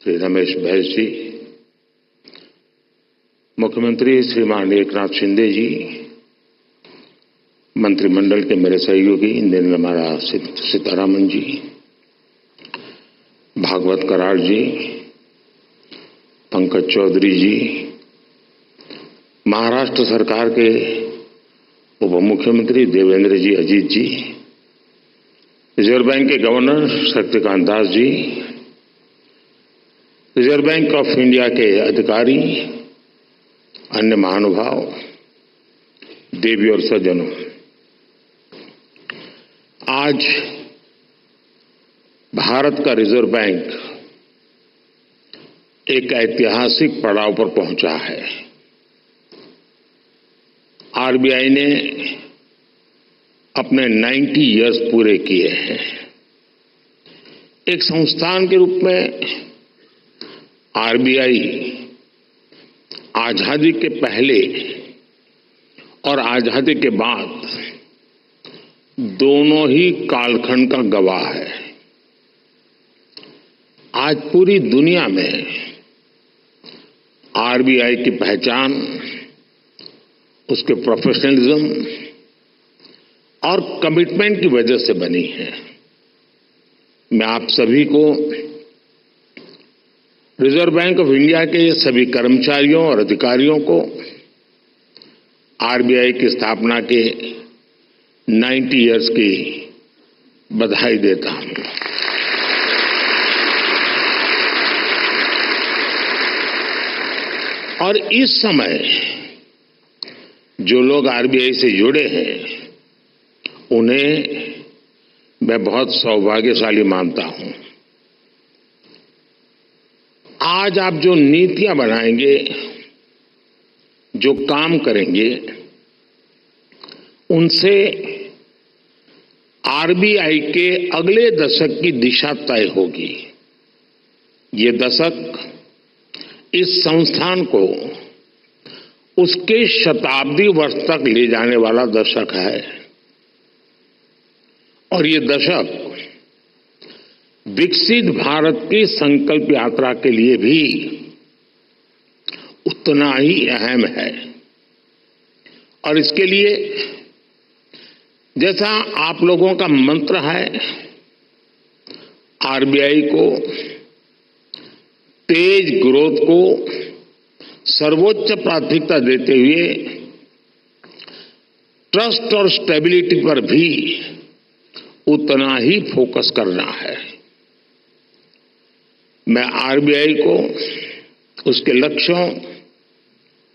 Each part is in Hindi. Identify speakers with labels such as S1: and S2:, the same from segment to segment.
S1: श्री रमेश बैस जी, मुख्यमंत्री श्रीमान एकनाथ शिंदे जी, मंत्रिमंडल के मेरे सहयोगी निर्मला सीतारमण जी, भागवत कराड़ जी, पंकज चौधरी जी, महाराष्ट्र सरकार के उप मुख्यमंत्री देवेंद्र जी अजीत जी, रिजर्व बैंक के governor Shaktikanta Das ji, Reserve Bank of India के अधिकारी, अन्य महानुभाव, देवी और सज्जनों, आज भारत का रिजर्व बैंक एक ऐतिहासिक पड़ाव पर पहुंचा है। आरबीआई ने अपने 90 इयर्स पूरे किए हैं। एक संस्थान के रूप में आरबीआई आजादी के पहले और आजादी के बाद दोनों ही कालखंड का गवाह है। आज पूरी दुनिया में आरबीआई की पहचान उसके प्रोफेशनलिज्म और कमिटमेंट की वजह से बनी है। मैं आप सभी को रिजर्व बैंक ऑफ इंडिया के सभी कर्मचारियों और अधिकारियों को आरबीआई की स्थापना के 90 इयर्स की बधाई देता हूं। और इस समय जो लोग आरबीआई से जुड़े हैं उन्हें मैं बहुत सौभाग्यशाली मानता हूं। आज आप जो नीतियां बनाएंगे, जो काम करेंगे, उनसे आरबीआई के अगले दशक की दिशा तय होगी। ये दशक इस संस्थान को उसके शताब्दी वर्ष तक ले जाने वाला दशक है और ये दशक विकसित भारत की संकल्प यात्रा के लिए भी उतना ही अहम है। और इसके लिए जैसा आप लोगों का मंत्र है, आरबीआई को तेज ग्रोथ को सर्वोच्च प्राथमिकता देते हुए ट्रस्ट और स्टेबिलिटी पर भी उतना ही फोकस करना है। मैं आरबीआई को उसके लक्ष्यों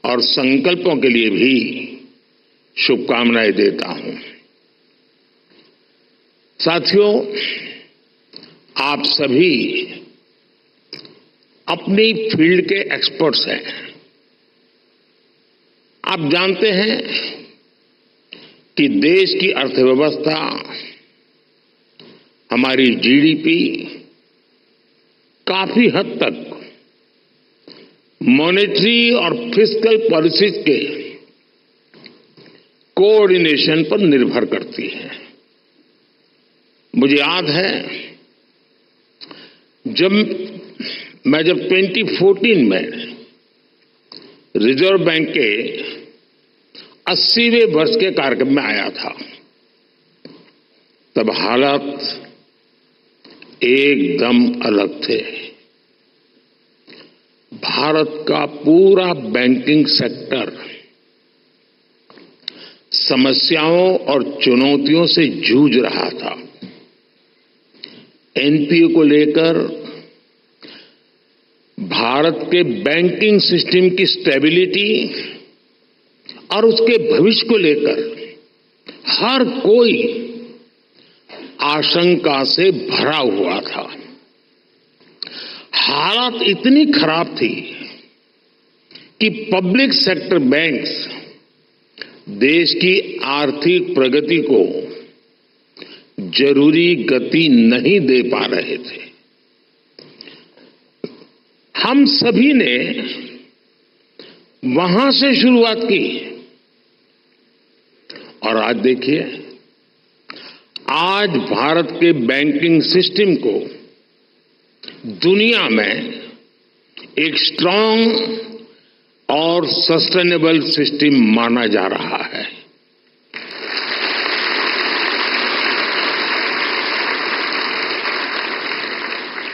S1: और संकल्पों के लिए भी शुभकामनाएं देता हूं। साथियों, आप सभी अपनी फील्ड के एक्सपर्ट्स हैं। आप जानते हैं कि देश की अर्थव्यवस्था, हमारी जीडीपी काफी हद तक मॉनेटरी और फिस्कल पॉलिसीज के कोऑर्डिनेशन पर निर्भर करती है। मुझे याद है जब 2014 में रिजर्व बैंक के 80वें वर्ष के कार्यक्रम में आया था, तब हालात एकदम अलग थे। भारत का पूरा बैंकिंग सेक्टर समस्याओं और चुनौतियों से जूझ रहा था। एनपीए को लेकर, भारत के बैंकिंग सिस्टम की स्टेबिलिटी और उसके भविष्य को लेकर हर कोई आशंका से भरा हुआ था। हालात इतनी खराब थी कि पब्लिक सेक्टर बैंक्स देश की आर्थिक प्रगति को जरूरी गति नहीं दे पा रहे थे। हम सभी ने वहां से शुरुआत की और आज देखिए, आज भारत के बैंकिंग सिस्टम को दुनिया में एक स्ट्रांग और सस्टेनेबल सिस्टम माना जा रहा है।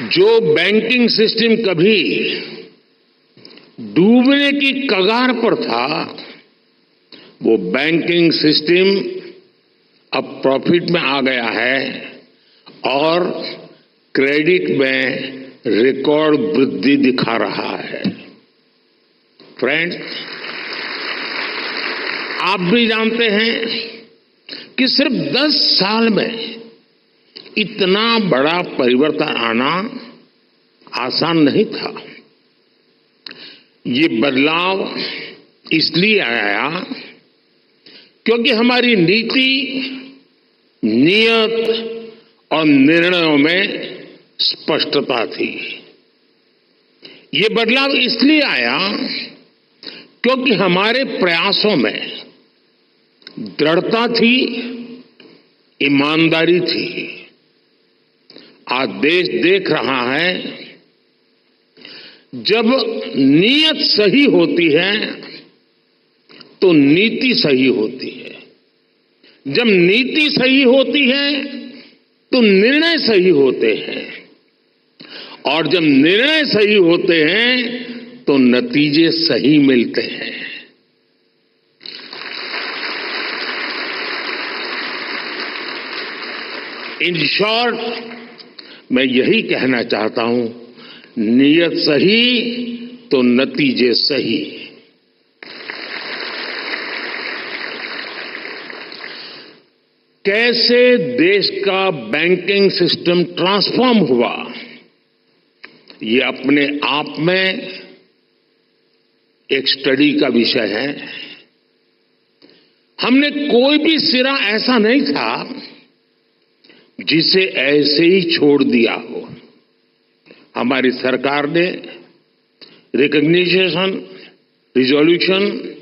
S1: जो बैंकिंग सिस्टम कभी डूबने की कगार पर था, वो बैंकिंग सिस्टम अब प्रॉफिट में आ गया है और क्रेडिट में रिकॉर्ड वृद्धि दिखा रहा है। फ्रेंड्स, आप भी जानते हैं कि सिर्फ 10 साल में इतना बड़ा परिवर्तन आना आसान नहीं था। ये बदलाव इसलिए आया क्योंकि हमारी नीति, नियत और निर्णयों में स्पष्टता थी। ये बदलाव इसलिए आया क्योंकि हमारे प्रयासों में दृढ़ता थी, ईमानदारी थी। आज देश देख रहा है, जब नीयत सही होती है तो नीति सही होती है, जब नीति सही होती है तो निर्णय सही होते हैं, और जब निर्णय सही होते हैं तो नतीजे सही मिलते हैं। इन शॉर्ट, मैं यही कहना चाहता हूं, नीयत सही तो नतीजे सही। कैसे देश का बैंकिंग सिस्टम ट्रांसफॉर्म हुआ, ये अपने आप में एक स्टडी का विषय है। हमने कोई भी सिरा ऐसा नहीं था जिसे ऐसे ही छोड़ दिया हो। हमारी सरकार ने रिकॉग्निशन, रिजोल्यूशन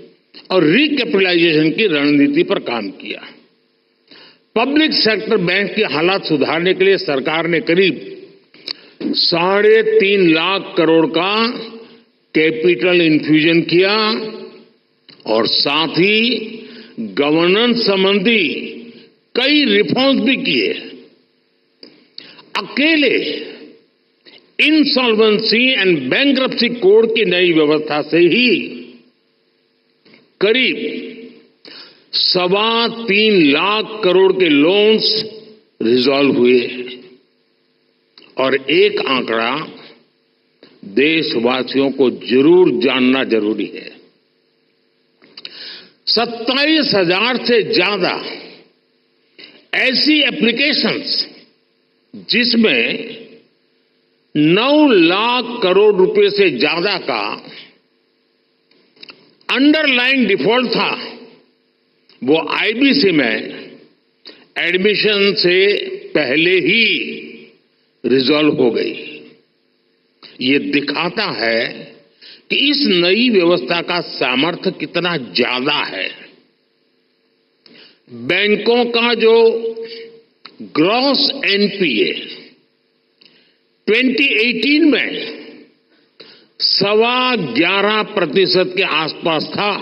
S1: और रिकैपिटलाइजेशन की रणनीति पर काम किया। पब्लिक सेक्टर बैंक की हालात सुधारने के लिए सरकार ने करीब 3.5 लाख करोड़ का कैपिटल इन्फ्यूजन किया और साथ ही गवर्नेंस संबंधी कई रिफॉर्म्स भी किए। अकेले इंसॉल्वेंसी एंड बैंक्रप्सी कोड की नई व्यवस्था से ही करीब 3.25 लाख करोड़ के लोन्स रिजॉल्व हुए। और एक आंकड़ा देशवासियों को जरूर जानना जरूरी है। 27,000 से ज्यादा ऐसी एप्लीकेशंस जिसमें 9 लाख करोड़ रुपए से ज्यादा का अंडरलाइन डिफॉल्ट था, वो आईबीसी में एडमिशन से पहले ही रिजॉल्व हो गई। ये दिखाता है कि इस नई व्यवस्था का सामर्थ्य कितना ज्यादा है। बैंकों का जो ग्रॉस एनपीए 2018 में 11.25% के आसपास था,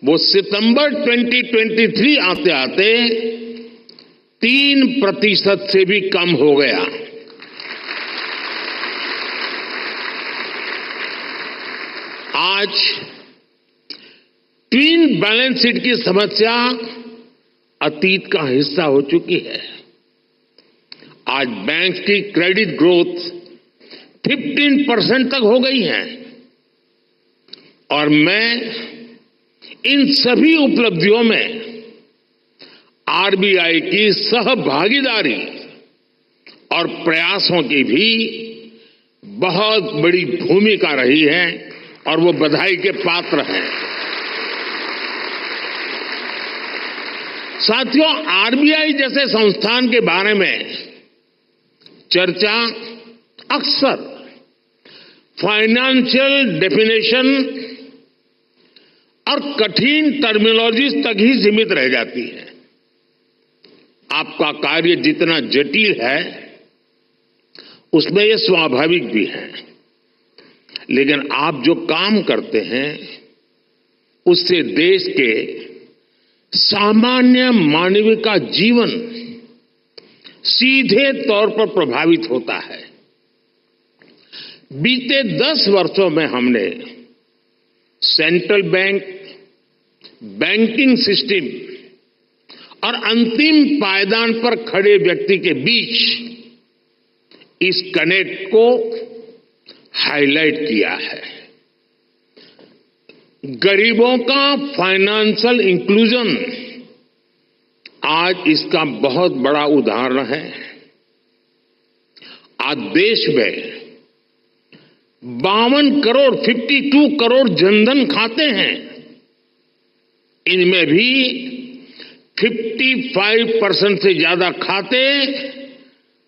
S1: वो सितंबर 2023 आते आते 3% से भी कम हो गया। आज ट्विन बैलेंस शीट की समस्या अतीत का हिस्सा हो चुकी है। आज बैंक की क्रेडिट ग्रोथ 15% तक हो गई है और मैं इन सभी उपलब्धियों में आरबीआई की सहभागीदारी और प्रयासों की भी बहुत बड़ी भूमिका रही है और वो बधाई के पात्र हैं। साथियों, आरबीआई जैसे संस्थान के बारे में चर्चा अक्सर फाइनेंशियल डेफिनेशन और कठिन टर्मिनोलॉजी तक ही सीमित रह जाती है। आपका कार्य जितना जटिल है, उसमें यह स्वाभाविक भी है। लेकिन आप जो काम करते हैं उससे देश के सामान्य मानव का जीवन सीधे तौर पर प्रभावित होता है। बीते 10 वर्षों में हमने सेंट्रल बैंक, बैंकिंग सिस्टम और अंतिम पायदान पर खड़े व्यक्ति के बीच इस कनेक्ट को हाईलाइट किया है। गरीबों का फाइनेंशियल इंक्लूजन आज इसका बहुत बड़ा उदाहरण है। आज देश में 52 करोड़ जनधन खाते हैं। इनमें भी 55% से ज्यादा खाते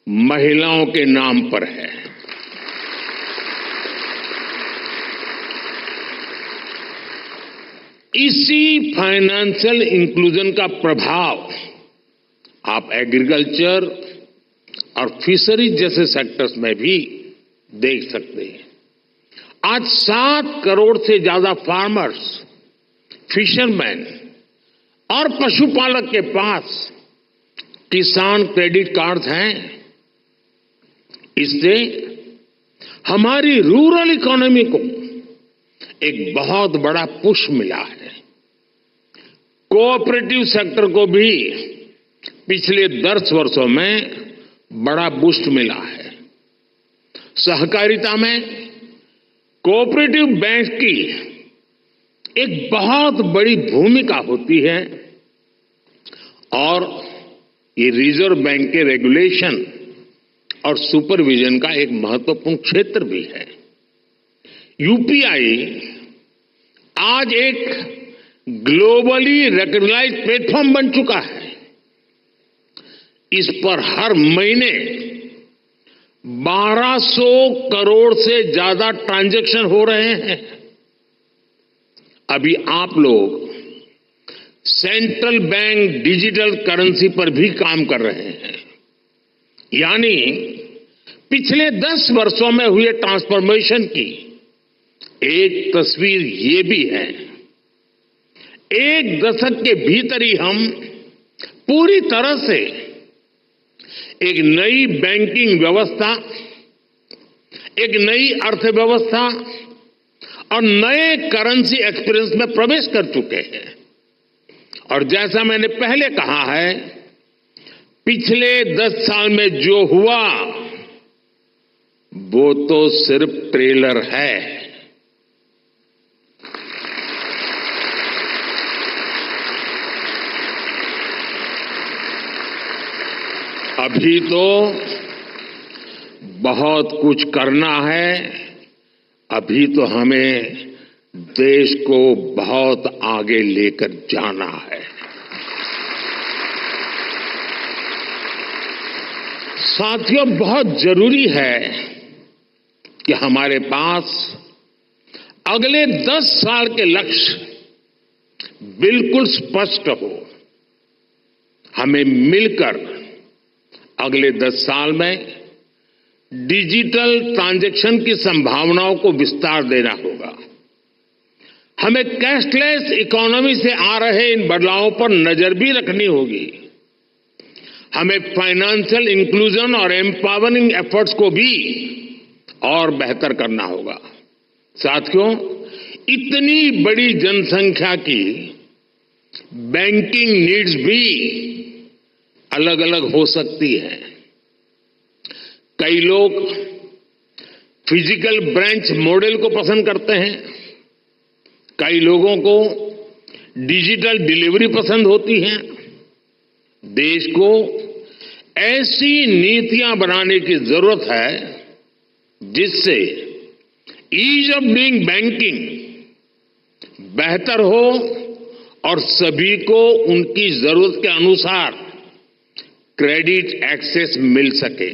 S1: महिलाओं के नाम पर है। इसी फाइनेंशियल इंक्लूजन का प्रभाव आप एग्रीकल्चर और फिशरीज जैसे सेक्टर्स में भी देख सकते हैं। आज 7 करोड़ से ज्यादा फार्मर्स, फिशरमैन और पशुपालक के पास किसान क्रेडिट कार्ड हैं। इससे हमारी रूरल इकोनॉमी को एक बहुत बड़ा पुश मिला है। कोऑपरेटिव सेक्टर को भी पिछले 10 वर्षों में बड़ा बूस्ट मिला है। सहकारिता में कोऑपरेटिव बैंक की एक बहुत बड़ी भूमिका होती है और ये रिजर्व बैंक के रेगुलेशन और सुपरविजन का एक महत्वपूर्ण क्षेत्र भी है। यूपीआई आज एक ग्लोबली रिकॉग्नाइज्ड प्लेटफॉर्म बन चुका है। इस पर हर महीने 1200 करोड़ से ज्यादा ट्रांजैक्शन हो रहे हैं। अभी आप लोग सेंट्रल बैंक डिजिटल करेंसी पर भी काम कर रहे हैं। यानी पिछले 10 वर्षों में हुए ट्रांसफॉर्मेशन की एक तस्वीर ये भी है। एक दशक के भीतर ही हम पूरी तरह से एक नई बैंकिंग व्यवस्था, एक नई अर्थव्यवस्था और नए करेंसी एक्सपीरियंस में प्रवेश कर चुके हैं। और जैसा मैंने पहले कहा है, पिछले 10 साल में जो हुआ वो तो सिर्फ ट्रेलर है। अभी तो बहुत कुछ करना है। अभी तो हमें देश को बहुत आगे लेकर जाना है। साथियों, बहुत जरूरी है कि हमारे पास अगले 10 साल के लक्ष्य बिल्कुल स्पष्ट हो। हमें मिलकर अगले 10 साल में डिजिटल ट्रांजैक्शन की संभावनाओं को विस्तार देना होगा। हमें कैशलेस इकोनॉमी से आ रहे इन बदलावों पर नजर भी रखनी होगी। हमें फाइनेंशियल इंक्लूजन और एम्पावरिंग एफर्ट्स को भी और बेहतर करना होगा। साथियों, इतनी बड़ी जनसंख्या की बैंकिंग नीड्स भी अलग अलग हो सकती है। कई लोग फिजिकल ब्रांच मॉडल को पसंद करते हैं, कई लोगों को डिजिटल डिलीवरी पसंद होती है। देश को ऐसी नीतियां बनाने की जरूरत है जिससे ईज ऑफ डूइंग बैंकिंग बेहतर हो और सभी को उनकी जरूरत के अनुसार क्रेडिट एक्सेस मिल सके।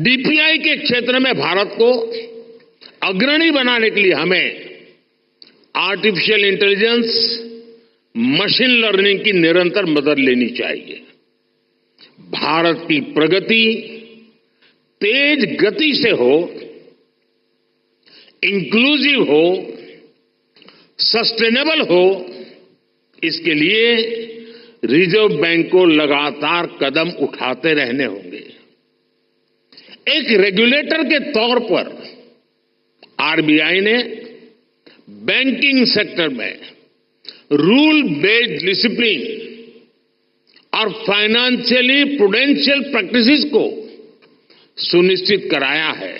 S1: डीपीआई के क्षेत्र में भारत को अग्रणी बनाने के लिए हमें आर्टिफिशियल इंटेलिजेंस, मशीन लर्निंग की निरंतर मदद लेनी चाहिए। भारत की प्रगति तेज गति से हो, इंक्लूसिव हो, सस्टेनेबल हो, इसके लिए रिजर्व बैंक को लगातार कदम उठाते रहने होंगे। एक रेगुलेटर के तौर पर आरबीआई ने बैंकिंग सेक्टर में रूल बेस्ड डिसिप्लिन और फाइनेंशियली प्रूडेंशियल प्रैक्टिसेस को सुनिश्चित कराया है,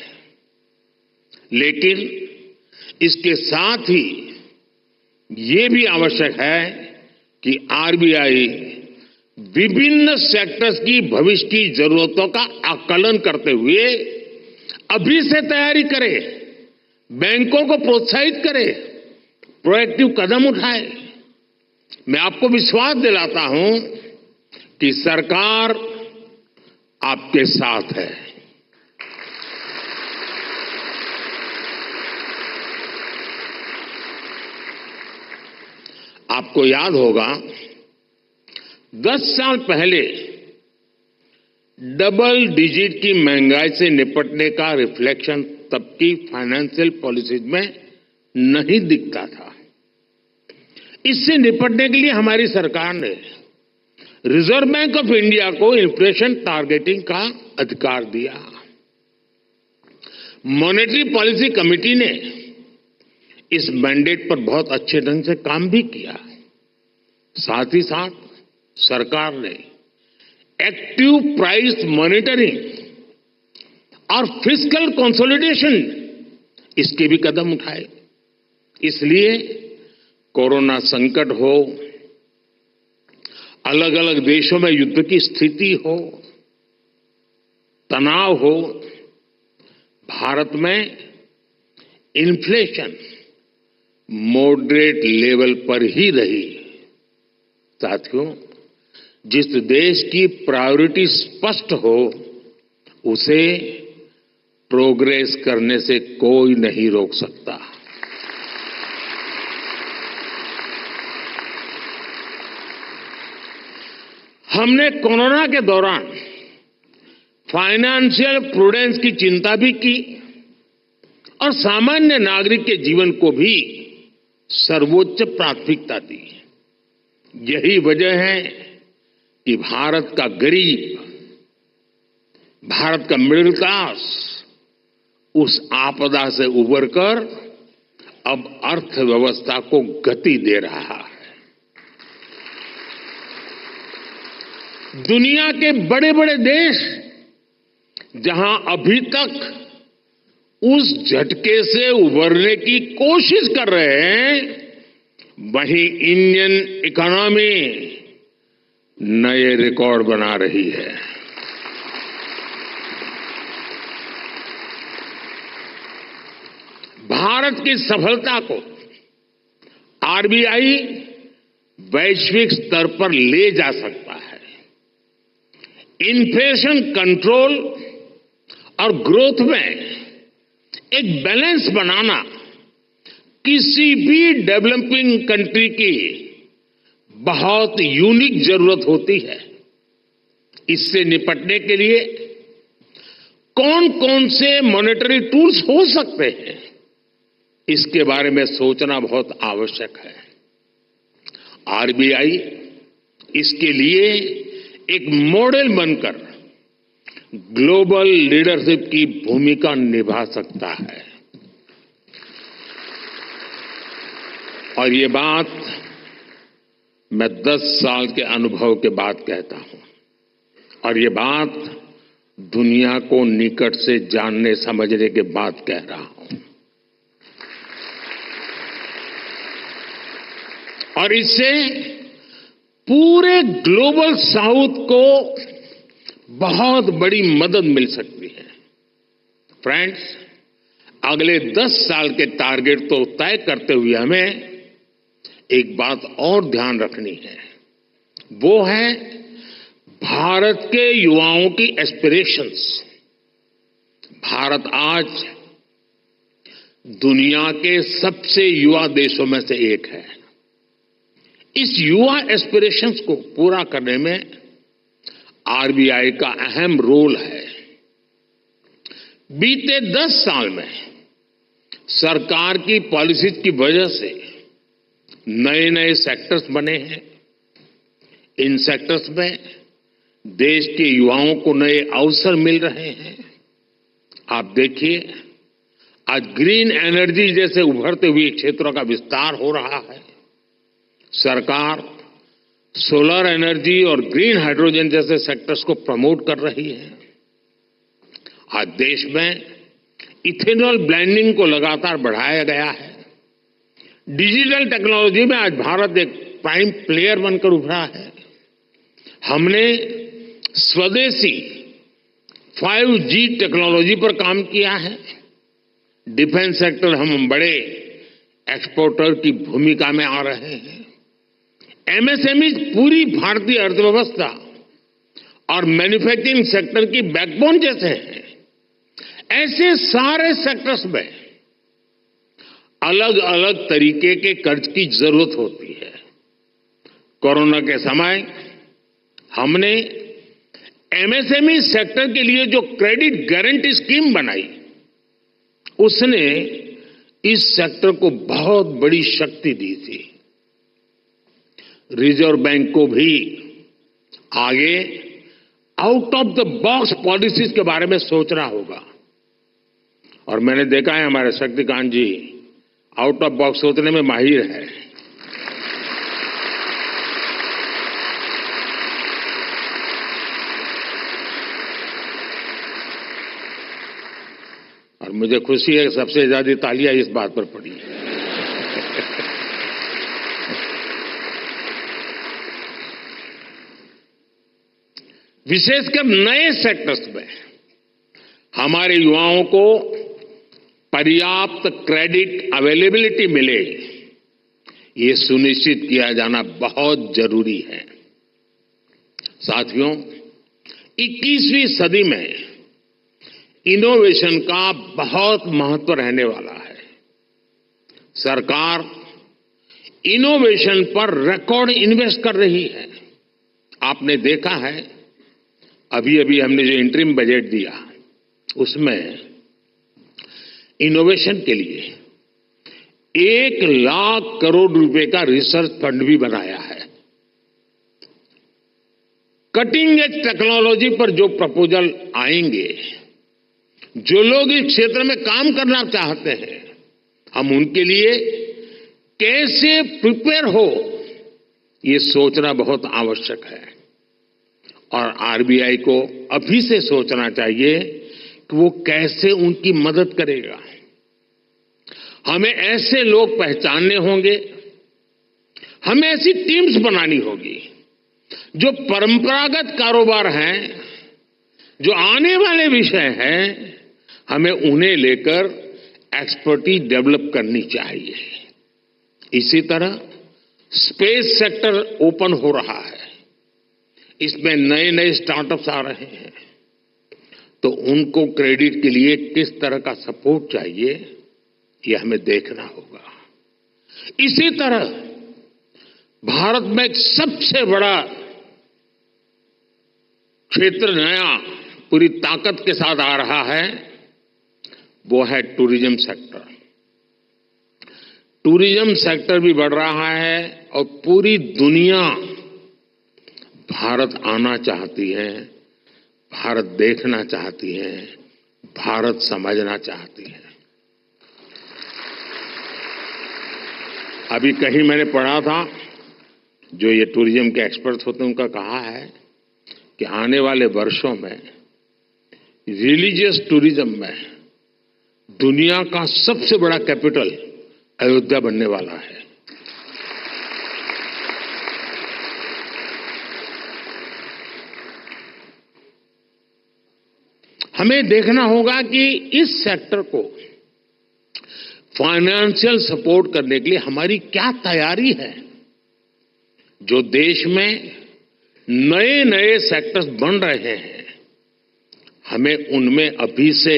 S1: लेकिन इसके साथ ही ये भी आवश्यक है कि आरबीआई विभिन्न सेक्टर्स की भविष्य की जरूरतों का आकलन करते हुए अभी से तैयारी करे, बैंकों को प्रोत्साहित करे, प्रोएक्टिव कदम उठाए। मैं आपको विश्वास दिलाता हूं कि सरकार आपके साथ है। आपको याद होगा 10 साल पहले डबल डिजिट की महंगाई से निपटने का रिफ्लेक्शन तब की फाइनेंशियल पॉलिसीज में नहीं दिखता था। इससे निपटने के लिए हमारी सरकार ने रिजर्व बैंक ऑफ इंडिया को इन्फ्लेशन टारगेटिंग का अधिकार दिया। मॉनेटरी पॉलिसी कमेटी ने इस मैंडेट पर बहुत अच्छे ढंग से काम भी किया। साथ ही साथ सरकार ने एक्टिव प्राइस मॉनिटरिंग और फिस्कल कंसोलिडेशन इसके भी कदम उठाए। इसलिए कोरोना संकट हो, अलग अलग देशों में युद्ध की स्थिति हो, तनाव हो, भारत में इन्फ्लेशन मॉडरेट लेवल पर ही रही। साथियों, जिस देश की प्रायोरिटी स्पष्ट हो उसे प्रोग्रेस करने से कोई नहीं रोक सकता। हमने कोरोना के दौरान फाइनेंशियल प्रूडेंस की चिंता भी की और सामान्य नागरिक के जीवन को भी सर्वोच्च प्राथमिकता दी। यही वजह है कि भारत का गरीब, भारत का मिडिल क्लास उस आपदा से उबरकर अब अर्थव्यवस्था को गति दे रहा है। दुनिया के बड़े बड़े देश जहां अभी तक उस झटके से उबरने की कोशिश कर रहे हैं, वहीं इंडियन इकोनॉमी नए रिकॉर्ड बना रही है। भारत की सफलता को आरबीआई वैश्विक स्तर पर ले जा सकता है। इन्फ्लेशन कंट्रोल और ग्रोथ में एक बैलेंस बनाना किसी भी डेवलपिंग कंट्री की बहुत यूनिक जरूरत होती है। इससे निपटने के लिए कौन कौन से मॉनेटरी टूल्स हो सकते हैं, इसके बारे में सोचना बहुत आवश्यक है। आरबीआई इसके लिए एक मॉडल बनकर ग्लोबल लीडरशिप की भूमिका निभा सकता है। और ये बात मैं 10 साल के अनुभव के बाद कहता हूं, और ये बात दुनिया को निकट से जानने समझने के बाद कह रहा हूं। और इससे पूरे ग्लोबल साउथ को बहुत बड़ी मदद मिल सकती है। फ्रेंड्स, अगले 10 साल के टारगेट तो तय करते हुए हमें एक बात और ध्यान रखनी है, वो है भारत के युवाओं की एस्पिरेशंस। भारत आज दुनिया के सबसे युवा देशों में से एक है। इस युवा एस्पिरेशंस को पूरा करने में आरबीआई का अहम रोल है। बीते 10 साल में सरकार की पॉलिसीज की वजह से नए नए सेक्टर्स बने हैं। इन सेक्टर्स में देश के युवाओं को नए अवसर मिल रहे हैं। आप देखिए, आज ग्रीन एनर्जी जैसे उभरते हुए क्षेत्रों का विस्तार हो रहा है। सरकार सोलर एनर्जी और ग्रीन हाइड्रोजन जैसे सेक्टर्स को प्रमोट कर रही है। आज देश में इथेनॉल ब्लेंडिंग को लगातार बढ़ाया गया है। डिजिटल टेक्नोलॉजी में आज भारत एक प्राइम प्लेयर बनकर उभरा है। हमने स्वदेशी 5G टेक्नोलॉजी पर काम किया है। डिफेंस सेक्टर हम बड़े एक्सपोर्टर की भूमिका में आ रहे हैं। एमएसएमई पूरी भारतीय अर्थव्यवस्था और मैन्युफैक्चरिंग सेक्टर की बैकबोन जैसे हैं। ऐसे सारे सेक्टर्स में अलग अलग तरीके के कर्ज की जरूरत होती है। कोरोना के समय हमने एमएसएमई सेक्टर के लिए जो क्रेडिट गारंटी स्कीम बनाई, उसने इस सेक्टर को बहुत बड़ी शक्ति दी थी। रिजर्व बैंक को भी आगे out of the box policies के बारे में सोचना होगा। और मैंने देखा है हमारे शक्तिकांत जी आउट ऑफ बॉक्स सोचने में माहिर है। और मुझे खुशी है कि सबसे ज्यादा तालियां इस बात पर पड़ी है। विशेषकर नए सेक्टर्स में हमारे युवाओं को पर्याप्त क्रेडिट अवेलेबिलिटी मिले, ये सुनिश्चित किया जाना बहुत जरूरी है। साथियों, 21वीं सदी में इनोवेशन का बहुत महत्व रहने वाला है। सरकार इनोवेशन पर रिकॉर्ड इन्वेस्ट कर रही है। आपने देखा है, अभी अभी हमने जो इंटरिम बजट दिया, उसमें इनोवेशन के लिए 1 लाख करोड़ रुपए का रिसर्च फंड भी बनाया है। कटिंग एज टेक्नोलॉजी पर जो प्रपोजल आएंगे, जो लोग इस क्षेत्र में काम करना चाहते हैं, हम उनके लिए कैसे प्रिपेयर हो, ये सोचना बहुत आवश्यक है। और आरबीआई को अभी से सोचना चाहिए कि वो कैसे उनकी मदद करेगा। हमें ऐसे लोग पहचानने होंगे, हमें ऐसी टीम्स बनानी होगी जो परंपरागत कारोबार हैं, जो आने वाले विषय हैं, हमें उन्हें लेकर एक्सपर्टीज डेवलप करनी चाहिए। इसी तरह स्पेस सेक्टर ओपन हो रहा है। इसमें नए नए स्टार्टअप्स आ रहे हैं, तो उनको क्रेडिट के लिए किस तरह का सपोर्ट चाहिए, ये हमें देखना होगा। इसी तरह भारत में एक सबसे बड़ा क्षेत्र नया पूरी ताकत के साथ आ रहा है, वो है टूरिज्म सेक्टर। टूरिज्म सेक्टर भी बढ़ रहा है और पूरी दुनिया भारत आना चाहती है, भारत देखना चाहती है, भारत समझना चाहती है। अभी कहीं मैंने पढ़ा था, जो ये टूरिज्म के एक्सपर्ट्स होते हैं, उनका कहा है कि आने वाले वर्षों में रिलीजियस टूरिज्म में दुनिया का सबसे बड़ा कैपिटल अयोध्या बनने वाला है। हमें देखना होगा कि इस सेक्टर को फाइनेंशियल सपोर्ट करने के लिए हमारी क्या तैयारी है। जो देश में नए नए सेक्टर्स बन रहे हैं, हमें उनमें अभी से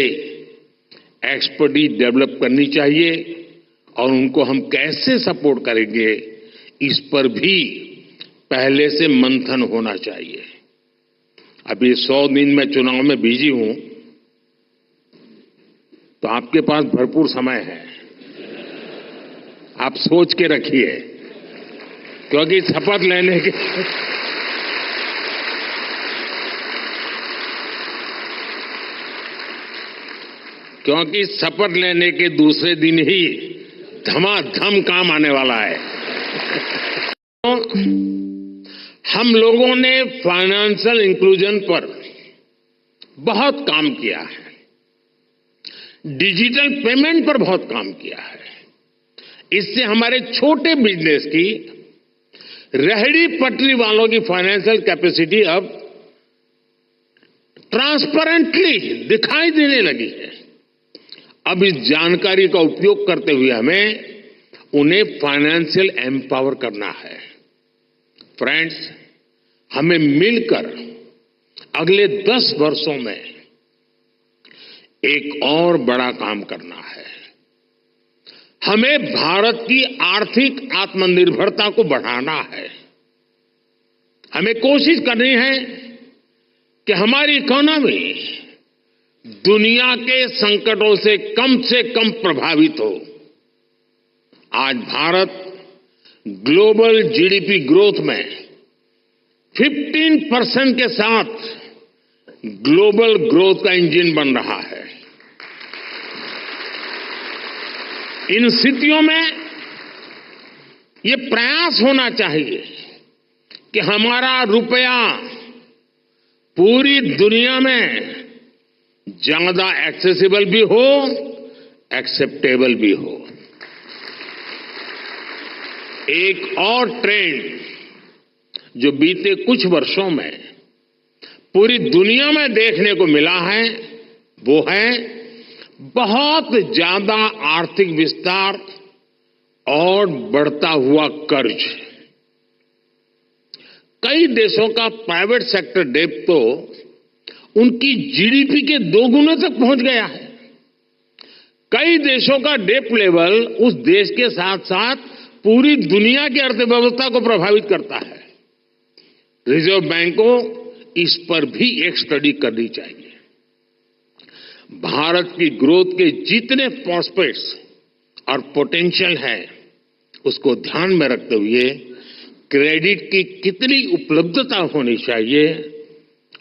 S1: एक्सपर्टीज डेवलप करनी चाहिए और उनको हम कैसे सपोर्ट करेंगे, इस पर भी पहले से मंथन होना चाहिए। अभी 100 दिन मैं चुनाव में बिजी हूं, तो आपके पास भरपूर समय है। आप सोच के रखिए, क्योंकि शपथ लेने के दूसरे दिन ही धमाधम काम आने वाला है। हम लोगों ने फाइनेंशियल इंक्लूजन पर बहुत काम किया है, डिजिटल पेमेंट पर बहुत काम किया है। इससे हमारे छोटे बिजनेस की, रेहड़ी पटरी वालों की फाइनेंशियल कैपेसिटी अब ट्रांसपेरेंटली दिखाई देने लगी है। अब इस जानकारी का उपयोग करते हुए हमें उन्हें फाइनेंशियल एम्पावर करना है। फ्रेंड्स, हमें मिलकर अगले 10 वर्षों में एक और बड़ा काम करना है। हमें भारत की आर्थिक आत्मनिर्भरता को बढ़ाना है। हमें कोशिश करनी है कि हमारी इकोनॉमी दुनिया के संकटों से कम प्रभावित हो। आज भारत ग्लोबल जीडीपी ग्रोथ में 15% के साथ ग्लोबल ग्रोथ का इंजन बन रहा है। इन स्थितियों में ये प्रयास होना चाहिए कि हमारा रुपया पूरी दुनिया में ज्यादा एक्सेसिबल भी हो, एक्सेप्टेबल भी हो। एक और ट्रेंड जो बीते कुछ वर्षों में पूरी दुनिया में देखने को मिला है, वो है बहुत ज्यादा आर्थिक विस्तार और बढ़ता हुआ कर्ज। कई देशों का प्राइवेट सेक्टर डेट तो उनकी जीडीपी के 2 गुने तक पहुंच गया है। कई देशों का डेट लेवल उस देश के साथ साथ पूरी दुनिया की अर्थव्यवस्था को प्रभावित करता है। रिजर्व बैंक को इस पर भी एक स्टडी करनी चाहिए। भारत की ग्रोथ के जितने प्रॉस्पेक्ट्स और पोटेंशियल है, उसको ध्यान में रखते हुए क्रेडिट की कितनी उपलब्धता होनी चाहिए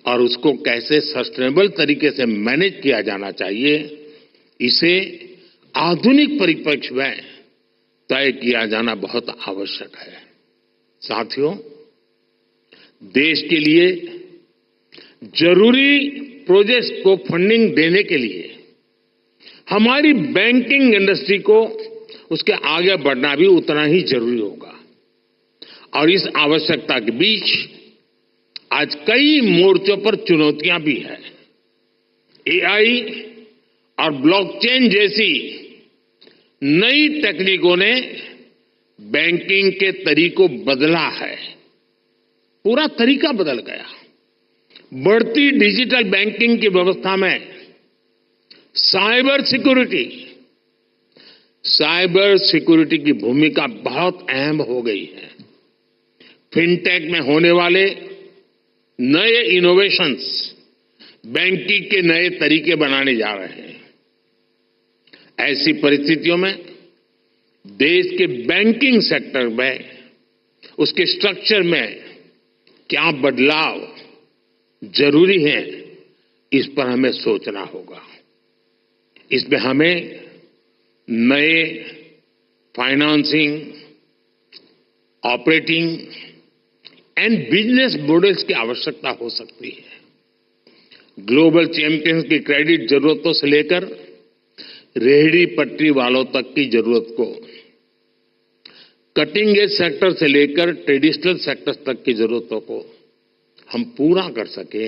S1: और उसको कैसे सस्टेनेबल तरीके से मैनेज किया जाना चाहिए, इसे आधुनिक परिप्रेक्ष्य में तय किया जाना बहुत आवश्यक है। साथियों, देश के लिए जरूरी प्रोजेक्ट्स को फंडिंग देने के लिए हमारी बैंकिंग इंडस्ट्री को उसके आगे बढ़ना भी उतना ही जरूरी होगा। और इस आवश्यकता के बीच आज कई मोर्चों पर चुनौतियां भी हैं। एआई और ब्लॉकचेन जैसी नई तकनीकों ने बैंकिंग के तरीकों बदला है, पूरा तरीका बदल गया। बढ़ती डिजिटल बैंकिंग की व्यवस्था में साइबर सिक्योरिटी की भूमिका बहुत अहम हो गई है। फिनटेक में होने वाले नए इनोवेशंस बैंकिंग के नए तरीके बनाने जा रहे हैं। ऐसी परिस्थितियों में देश के बैंकिंग सेक्टर में, उसके स्ट्रक्चर में क्या बदलाव जरूरी है, इस पर हमें सोचना होगा। इसमें हमें नए financing, operating and business models की आवश्यकता हो सकती है। ग्लोबल चैंपियंस की क्रेडिट जरूरतों से लेकर रेहड़ी पटरी वालों तक की जरूरत को, कटिंग एज सेक्टर से लेकर ट्रेडिशनल सेक्टर तक की जरूरतों को हम पूरा कर सके,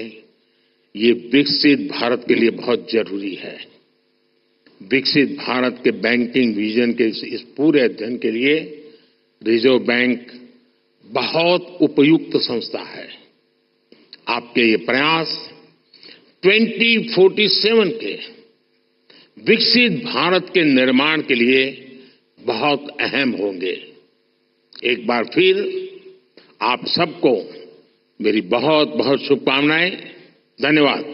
S1: ये विकसित भारत के लिए बहुत जरूरी है। विकसित भारत के बैंकिंग विजन के इस पूरे अध्ययन के लिए रिजर्व बैंक बहुत उपयुक्त संस्था है। आपके ये प्रयास 2047 के विकसित भारत के निर्माण के लिए बहुत अहम होंगे। एक बार फिर आप सबको मेरी बहुत बहुत शुभकामनाएं। धन्यवाद।